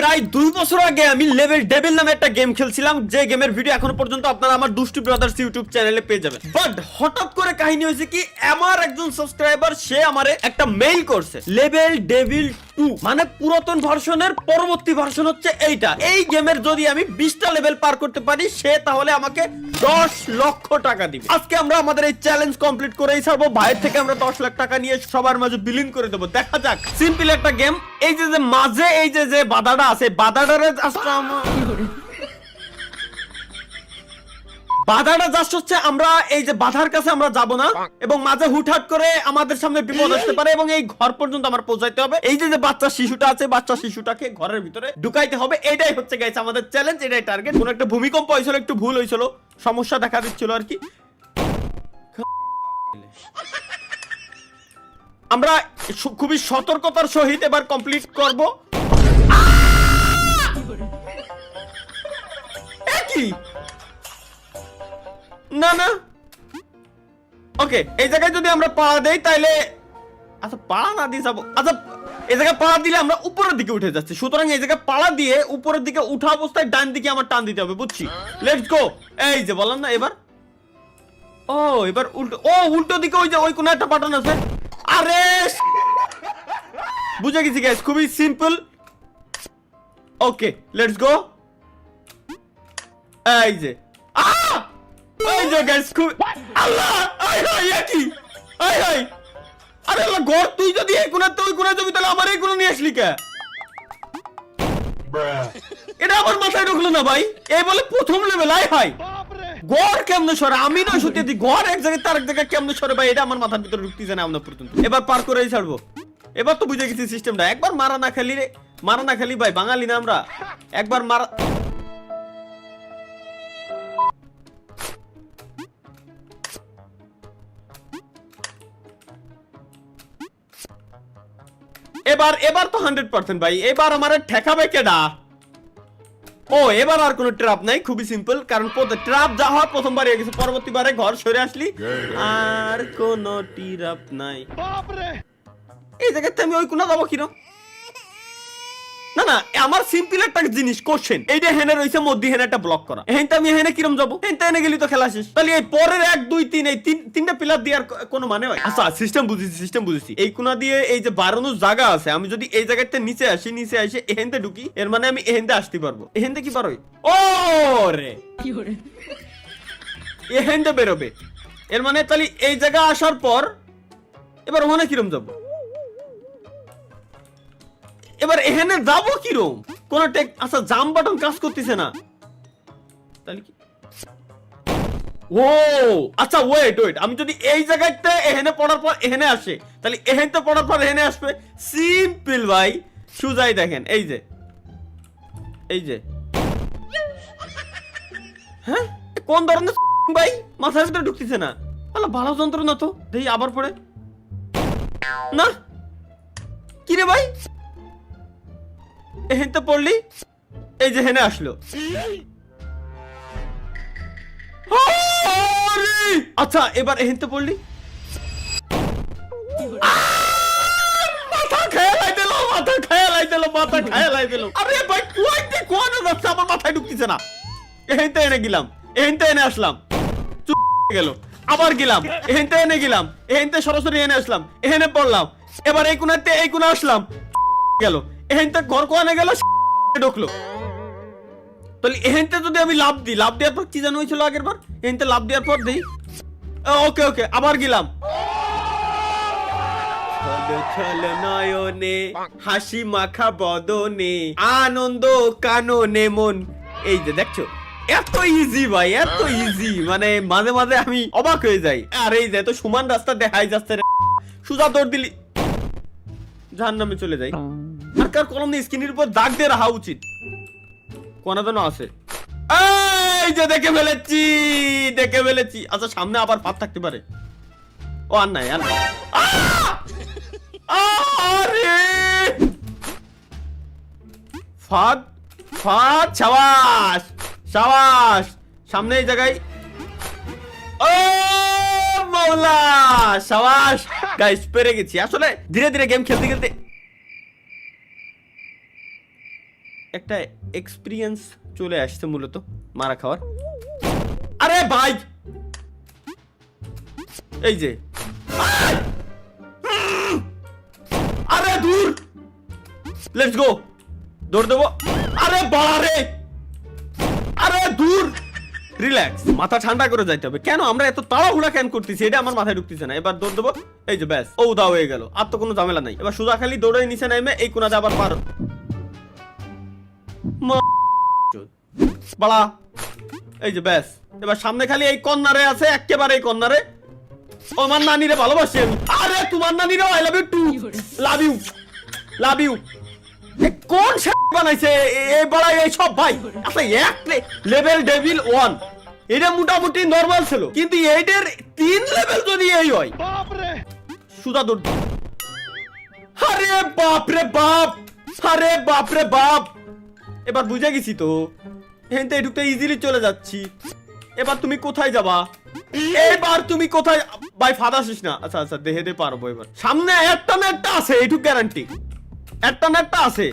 প্রায় 2 বছর আগে আমি লেভেল ডেভিল নামে একটা গেম খেলছিলাম, যে গেমের ভিডিও এখনো পর্যন্ত আপনারা আমার দুষ্টু ব্রাদার্স ইউটিউব চ্যানেলে পেয়ে যাবেন। বাট হঠাৎ করে কাহিনী হয়েছে কি, আমার একজন সাবস্ক্রাইবার সে আমারে একটা মেইল করছে, লেভেল ডেভিল 2 মানে পুরাতন ভার্সনের পরবর্তী ভার্সন হচ্ছে এইটা। এই গেমের যদি আমি 20টা লেভেল পার করতে পারি সে তাহলে আমাকে 10 লক্ষ টাকা দিবে। আজকে আমরা আমাদের এই চ্যালেঞ্জ কমপ্লিট করেই ছাড়বো। ভাইয়ের থেকে আমরা 10 লাখ টাকা নিয়ে সবার মাঝে বিলিং করে দেবো। দেখা যাক, সিম্পল একটা গেম। এই যে মাঝে এই যে বাধাটা আছে, বাধাটারে বাধাটা জাস্ট হচ্ছে আমরা এই যে বাধার কাছে আমরা যাব না, এবং মাঝে হুটহাট করে আমাদের সামনে বিপদ আসতে পারে এবং এই ঘর পর্যন্ত আমার পৌঁছাইতে হবে। এই যে বাচ্চা শিশুটা আছে, বাচ্চা শিশুটাকে ঘরের ভিতরে ঢুকাইতে হবে। এটাই হচ্ছে গাইস আমাদের চ্যালেঞ্জ, এটাই টার্গেট। কোন একটা ভূমিকম্প হয়েছিল, একটু ভুল হয়েছিল, সমস্যা দেখা দিচ্ছিল আর কি। আমরা খুবই সতর্কতার সহিত এবার কমপ্লিট করব। কি না না ওকে, এই জায়গায় যদি আমরা পাড়া দেই তাইলে, আচ্ছা পাড়া না দিয়ে যাবো, আচ্ছা এই জায়গায় পাড়া দিলে আমরা উপরের দিকে উঠে যাচ্ছি, সুতরাং এই জায়গায় পাড়া দিয়ে উপরের দিকে উঠা অবস্থায় ডান দিকে আমার টান দিতে হবে, বুঝছি? Let's go. এই যে বললাম না, এবার ও এবার উল্টো, ও উল্টো দিকে ওই যে ওই কোন একটা বাটন আছে। আরে বুঝে গেছি গাইস, খুবই সিম্পল। Okay let's go. এই যে এই যে গাইস, খুব আল্লাহ আই হাই কি আই হাই। আরে আল্লাহ গড, তুই যদি এই কোণা তুই কোণা যাবি তাহলে আমার এই কোণা নিয়ে আসলি কে? এটা আমার মাথায় ঢুকলো না ভাই। এই বলে প্রথম লেভেল, আই হাই গড় কেমনে সরে, আমি না সত্যি দি গড় এক জায়গায় তার এক জায়গায় কেমনে সরে ভাই, এটা আমার মাথার ভিতরে ঢুকতেছে না আমরা পর্যন্ত। এবার পার করেই ছাড়বো। এবার তো বুঝে গেছি সিস্টেমটা। একবার মারা না খালি রে, মারা না খালি ভাই, বাঙালি না আমরা, একবার মারা। এবার তো 100% ভাই, এবার আমার ঠেকাবে কেডা? ও এবার আর কোনো ট্র্যাপ নাই, খুবই সিম্পল, কারণ ট্র্যাপ যা হয় প্রথমবার হয়ে গেছে, পরবর্তীবারে ঘর সরে আসলি আর কোনো ট্র্যাপ নাই। এই জায়গাতে আমি ওই কোনা যাবো কিরম? না না, আমার সিম্পল একটা জিনিস কোশ্চেন, এইটা হেনে রইছে মধ্যে হেনে একটা ব্লক করা, হেনতে আমি হেনে কিরম যাবো? হেনতে এনে গেলি তো খেলা শেষ। তাহলে এই পরের 1 2 3 এই তিনটা পিলার দিয়ে আর কোনো মানে হয়? আচ্ছা সিস্টেম বুঝেছি। এই কোনা দিয়ে এই যে বাড়ানোর জায়গা আছে, আমি যদি এই জায়গাতে নিচে আসি এহেনতে ঢুকি, এর মানে আমি এহেনতে আসতে পারবো। এহেনতে কি পারোই? ও রে কি করে এহেনতে বেরোবে, এর মানে তাহলে এই জায়গা আসার পর এবার ওখানে কিরম যাবো? এবার এখানে যাবো কিরম? কোন আচ্ছা জাম বাটন কাজ করতেছে না, তাহলে কি? ও আচ্ছা ওয়েট, আমি যদি এই জায়গাতে এখানে পড়ার পর এখানে আসে, তাহলে এখানে পড়ার পর এখানে আসবে। সিম্পল ভাই, সুজাই দেখেন, এই যে হ্যাঁ কোন ধরনের ভাই, মাথার ভিতরে ঢুকতেছে না। আল্লাহ ভালো যন্ত্র না তো, দেখি আবার পড়ে না কি রে ভাই, এহেনতে পড়লি, এই যে হেনে আসলো। আচ্ছা এবার এহেনতে পড়লি, মাথা খেয়ালাই দিল। আরে ভাই কোন যাচ্ছে, আমার মাথায় ঢুকতেছে না। এহেনতে এনে গেলাম, এহেনতে এনে আসলাম, গেল, আবার গেলাম, এহেনতে এনে গেলাম, এহেনতে সরাসরি এনে আসলাম, এহেনে পড়লাম, এবার এই কোণাতে এই কোণা আসলাম, গেল, এহেনতে ঘর কোণে গেল, ঢুকলো। তাহলে এহেনতে যদি আমি লাভ দিই, লাভ দেওয়ার পর কি জানো হয়েছিল আগের বার? এহেনতে লাভ দেওয়ার পর দেই, ওকে আবার গেলাম, নয়নে হাসি মাখা বদনে আনন্দ কাননে মন। এই যে দেখছো এত ইজি ভাই, এত ইজি, মানে মাঝে মাঝে আমি অবাক হয়ে যাই। আর এই যে এত সমান রাস্তা দেখাই যাচ্ছে, সোজা দৌড় দিলি জাহান্নামে চলে যাই। আর কার কলম দিয়ে স্ক্রিনের উপর দাগ দিয়ে রাখা উচিত, কোন যেন আছে। এই যে দেখে ফেলেছি। আচ্ছা সামনে আবার ফাঁদ থাকতে পারে। ও আর নাই আরে ফাঁদ, সাবাস সামনে এই জায়গায়। ও মাওলা, সাবাস গাইস, পেরে গেছি। আসলে ধীরে ধীরে গেম খেলতে একটা এক্সপিরিয়েন্স চলে আসছে মূলত মারা খাওয়ার। আরে ভাই এই যে আরে দূর, লেটস গো, দৌড় দেবো। আরে বাড়ে, আরে দূর, রিল্যাক্স, মাথা ঠান্ডা করে যাইতে হবে। কেন আমরা এত তাড়াহুড়া কেন করতেছি এটা আমার মাথায় ঢুকতেছে না। এবার দৌড় দেবো, এই যে ব্যাস, ও দাও হয়ে গেল, আর তো কোনো ঝামেলা নাই। এবার সোজা খালি দৌড়ে নিচে নামে এই কোনাতে আবার পার বাড়া, এই যে ব্যাস। এবার সামনে খালি এই কর্নারে আছে, একেবারে এই কর্নারে। ও আমার নানিরে ভালোবাসি আমি। আরে তোমার নানিরে I love you too, love you, love you. কোন বানাইছে এই বড় এই সব ভাই? আচ্ছা এক লেভেল ডেভিল 1 এটা মোটামুটি নরমাল ছিল, কিন্তু এইটার 3 লেভেল যদি এই হয় বাপ রে, সুদা দৌড়। আরে বাপ রে বাপ, আরে বাপ রে বাপ। এবার বুঝে গেছি তো, এখানতে ঢুকতে ইজিলি চলে যাচ্ছি। এবার তুমি কোথায় যাবা? এবার তুমি কোথায় ভাই? ফাদা আসিস না। আচ্ছা আচ্ছা দেহে দে পারবো। এবার সামনে একটা না একটা আছে, এইটুক গ্যারান্টি, একটা না একটা আছে।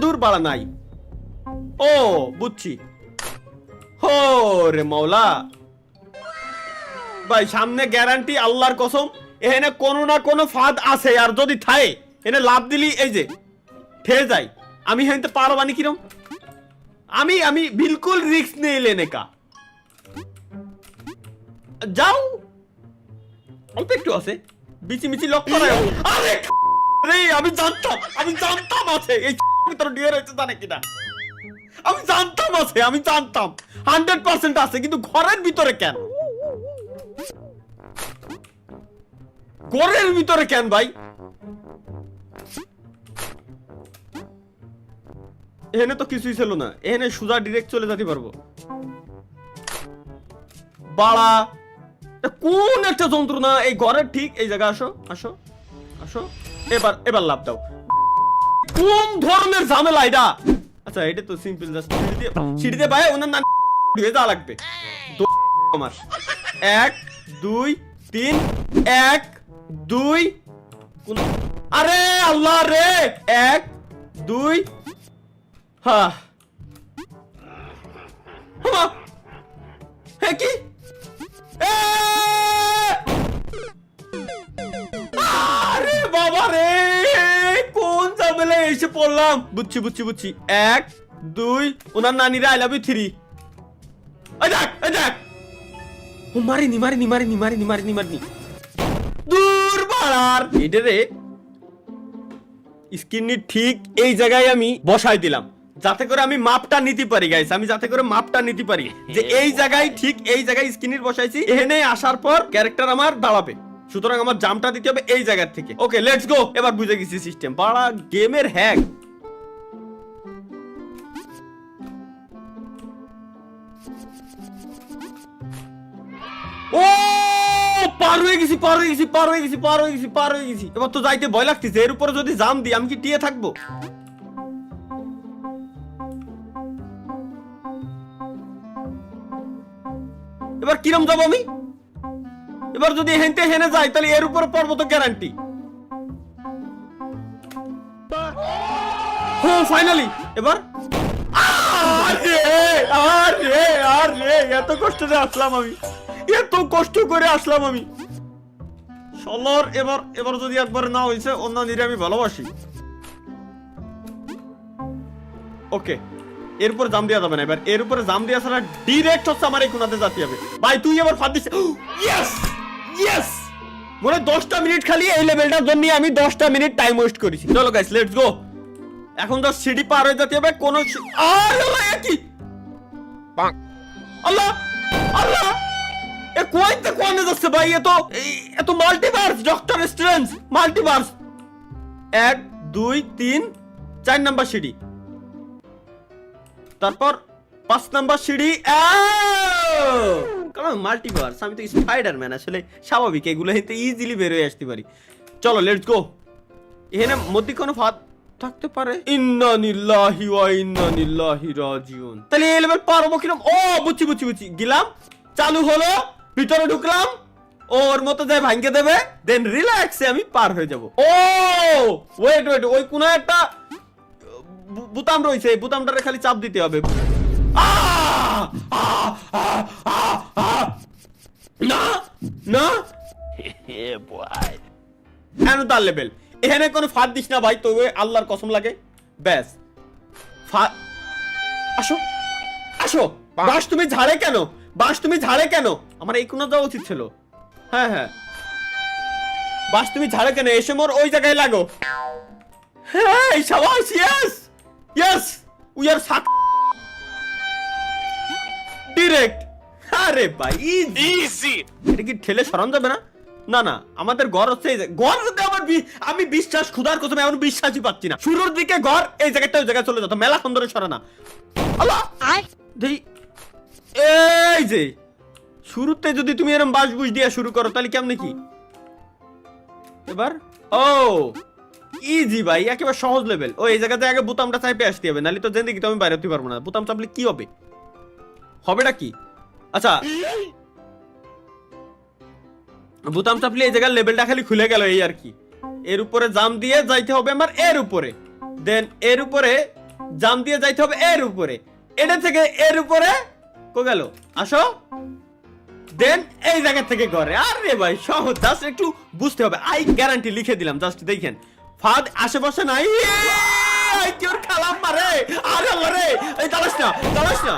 দূর বাড়া নাই। ও বুঝছি, হো রে মৌলা ভাই, সামনে গ্যারান্টি আল্লাহর কসম এখানে কোনো না কোনো ফাঁদ আছে। আর যদি থাকে এনে লাভ দিলি এই যে ঠেয়ে যায়। আমি হেনতে পারো বানি কিরম? আমি আমি বিলকুল রিস্ক নিয়ে লেনে কা যাও, অল্প একটু আছে, বিচি মিচি লক করা। আরে রে আমি জানতাম আছে এই ভিতরে ডিয়ার হইছে জানে কিনা। আমি জানতাম আছে, আমি জানতাম 100% আছে, কিন্তু ঘরের ভিতরে কেন? ঘরের ভিতরে কেন ভাই? এখানে তো কিছুই ছিল না, এখানে সোজা ডাইরেক্ট চলে যেতে পারবো। বাড়া কোন একটা যন্ত্রণা এই ঘরের ঠিক এই জায়গা। আসো আসো আসো, এবার লাভ দাও। কোন ধরনের ঝামেলা এটা? আচ্ছা এটা তো সিম্পল, জাস্ট সিঁড়ি দিয়ে ভাই ওনার নাম ধুয়ে যাওয়া লাগবে। আমার 1 2 3 1 2, আরে আল্লাহ রে, 1 2, হ্যাঁ কি আরে বাবা রে, কোন ঝামেলা এসে পড়লাম। বুঝছি বুঝছি বুঝছি, 1 2, ওনার নানিরা আই লাভ ইউ 3। ও মারিনি মারিনি মারিনি মারিনি মারিনি মারিনি, দূর বাড়ার। এটা রে স্ক্রিনের ঠিক এই জায়গায় আমি বসাই দিলাম, যাতে করে আমি মাপটা নিতে পারি গাইস। আমি যাতে করে মাপটা নিতে পারি যে এই জায়গায়, ঠিক এই জায়গায় স্ক্রিনের বসাইছি। এখানে আসার পর ক্যারেক্টার আমার দাঁড়াবে, সুতরাং আমার জাম্পটা দিতে হবে এই জায়গা থেকে। ওকে লেটস গো, এবার বুঝে গেছি সিস্টেম। বাড়া গেমের হ্যাক। ও পার হয়ে গেছি, পার হয়ে গেছি, পার হয়ে গেছি, পার হয়ে গেছি, পার হয়ে গেছি। এবার তো যাইতে ভয় লাগতেছে, এর উপরে যদি জাম দিই আমি কি টিয়ে থাকবো? এবার কিরম যাবো আমি? এবার যদি হেনতে হেনে যাই তাহলে এর উপরে পড়বো তো গ্যারান্টি। হ্যাঁ ফাইনালি। এবার আরে আরে আরে এত কষ্ট করে আসলাম আমি, এত কষ্ট করে আসলাম আমি সলর। এবার যদি একবার না হয়েছে, অন্য নিরে আমি ভালোবাসি। ওকে এরপর জাম দেওয়া যাবে না। এবার এর উপরে জাম দেওয়া ছাড়া ডিরেক্ট হচ্ছে আমার এই কোনাতে যেতে হবে। ভাই তুই এবার ফাঁদ দিস। ইয়েস ইয়েস, মনে 10টা মিনিট খালি এই লেভেলটার জন্য আমি 10টা মিনিট টাইম ওয়েস্ট করেছি। চলো গাইস লেটস গো, এখন তো সিঁড়ি পার হয়ে যেতে হবে। কোন আল্লাহ কি আল্লাহ আল্লাহ, এ কোয়াইতে কোয়ানে যাচ্ছে ভাই? এত multiverse, doctor strange multiverse. 1 2 3 4 number সিঁড়ি, তারপর 5 নাম্বার সিঁড়ি। কারণ মাল্টিভার্স, আমি তো স্পাইডারম্যান, আসলে স্বাভাবিক এগুলো হেতে ইজিলি বের হয়ে আসতে পারি। চলো লেটস গো। এখানে মধ্যে কোনো ফাঁদ থাকতে পারে। ইন্না লিল্লাহি ওয়া ইন্না ইলাইহি রাজিউন। তাহলে এই লেভেল পারবো কিরকম? ও বুঝছি বুঝছি বুঝছি, গেলাম, চালু হলো, ভিতরে ঢুকলাম, ওর মতো যায় ভাঙ্গে দেবে, দেন রিল্যাক্সে আমি পার হয়ে যাব। ও ওয়েট ওয়েট, ওই কোন একটা বুতাম রয়েছে, এই বুতামটারে খালি চাপ দিতে হবে। না না কেন তার লেভেল এখানে কোনো ফাঁদ দিস না ভাই, তো আল্লাহর কসম লাগে। ব্যাস ফাঁদ, আসো আসো। বাস তুমি ঝাড়ে কেন, বাস তুমি ঝাড়ে কেন? আমার এই কোণা যাওয়া উচিত ছিল। হ্যাঁ হ্যাঁ, বাস তুমি ঝাড়ে কেন? এসে মোর ওই জায়গায় লাগো। হ্যাঁ শাবাশ, yes yes, we are suck direct. আরে ভাই ইজি, এটা কি ঠেলে সরান যাবে না? না না, আমাদের ঘর হচ্ছে এই ঘর হতে আমার আমি বিশ্বাস খুদার কসম এমন বিশ্বাসই পাচ্ছি না। শুরুর দিকে ঘর, এই জায়গাটা ওই জায়গায় চলে যেত, মেলা সুন্দরে সরানা। আল্লাহ দেই, এই যে শুরুতে যদি তুমি এরকম বাস বুঝ দিয়ে শুরু করো তাহলে কেমনে কি এবার? ও ইজি ভাই, একেবারে সহজ লেভেল। ও এই জায়গাতে আগে বোতামটা চাপে আসতে হবে, নাহলে তো জিন্দেগি তো আমি বাইরে হতে পারবো না। বোতাম চাপলে কি হবে, হবেটা কি? আচ্ছা বোতাম চাপলে এই জায়গার লেভেলটা খালি খুলে গেল, এই আর কি। এর উপরে জাম দিয়ে যাইতে হবে আমার এর উপরে, দেন এর উপরে জাম দিয়ে যাইতে হবে এর উপরে, এটা থেকে এর উপরে কো গেল, আসো, দেন এই জায়গা থেকে ঘরে। আরে ভাই সহজ, জাস্ট একটু বুঝতে হবে। আই গ্যারান্টি লিখে দিলাম, জাস্ট দেখেন ফাঁদ আশেপাশে নাই। কি ওর খালাম মারে, আরে মারে, এই দাঁড়াস না দাঁড়াস না।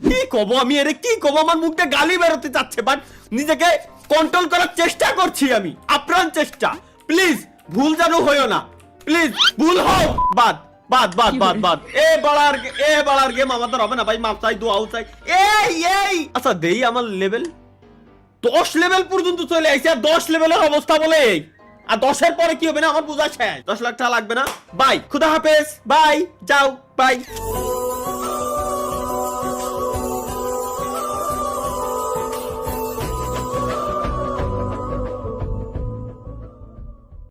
কি কব আমি, এর কি কব? আমার মুখটা গালি বেরোতে যাচ্ছে, বাট নিজেকে কন্ট্রোল করার চেষ্টা করছি আমি, আপ্রাণ চেষ্টা। প্লিজ ভুল যেন হইও না, প্লিজ ভুল হোক বাদ বাদ বাদ বাদ বাদ। এ বাড়ার গেম আমাদের হবে না ভাই, মাপ চাই, দোয়াও চাই। এই আচ্ছা দেই আমার লেভেল 10 লেভেল পর্যন্ত চলে আইছে, আর 10 লেভেলের অবস্থা বলে এই, আর 10 এর পরে কি হবে না আমার বোঝা শেষ। 10 লাখ টাকা লাগবে না। বাই, খুদা হাফেজ, বাই, যাও, বাই।